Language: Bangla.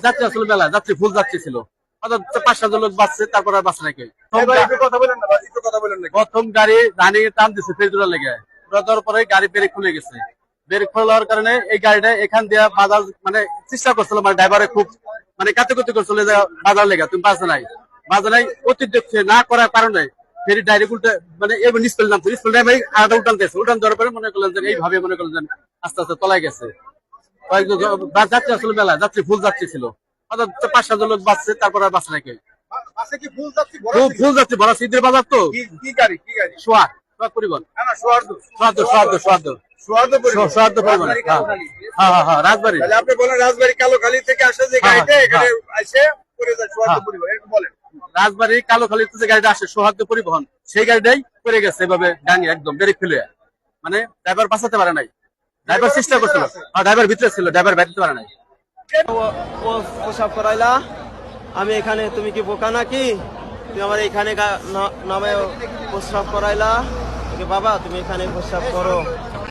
যাত্রী আসলে মেলা যাত্রী ফুল যাত্রী ছিল, 5-7 লোক বাঁচছে, তারপর আর বাঁচে নাকি। প্রথম গাড়ি রানিং এ টান দিচ্ছে ফেজুরার লেগে, ওরা দেওয়ার পরে গাড়ি ব্রেক খুলে গেছে। ব্রেক খোলার কারণে এই গাড়িটা এখান দিয়ে বাজার মানে চেষ্টা করছিল, মানে ড্রাইভারে খুব মানে কাটাকুটি করছিল যে বাজার লেগে তুমি বাজে নাই বাজে নাই, অতিরিক্ত না করার কারণে ফেরি ডাইরেক্ট উল্টে মানে এবার নিষ্পেল নামছে, নিষ্পেল নামে আলাদা উল্টানতেছে, উল্টান দেওয়ার পরে মনে করলেন যে এইভাবে মনে করলেন যে আস্তে আস্তে তলায় গেছে। যাত্রী আসলে মেলা যাত্রী ফুল যাত্রী ছিল, 5-7 লোক বাঁচছে, তারপর আর বাঁচে নাকি। ফুল যাত্রী ভরা ঈদের বাজার তো। সোয়াদ সোয়াদ পরিবহন, সোয়াদ পরিবহন। হ্যাঁ রাজবাড়ি। আপনি বলেন রাজবাড়ি কালোখালী থেকে আসে যে গাড়িতে এখানে এসে পড়ে যায় সোহার্দ পরিবহন, এরকম বলেন। রাজবাড়ি কালোখালীতে যে গাড়িটা আসে সোহার্দ পরিবহন, সেই গাড়িটাই পড়ে গেছে এভাবে ডাঙে একদম ব্রেক ফেলে, মানে ড্রাইভার বাঁচাতে পারে নাই। ড্রাইভার চেষ্টা করছিল, ড্রাইভার ভিতরে ছিল, ড্রাইভার বাঁচাতে পারে নাই। প্রসাব করাইলা আমি এখানে, তুমি কি বোকা নাকি? তুমি আমার এখানে নামে প্রস্রাব করাইলা, বাবা তুমি এখানে প্রস্রাব করো।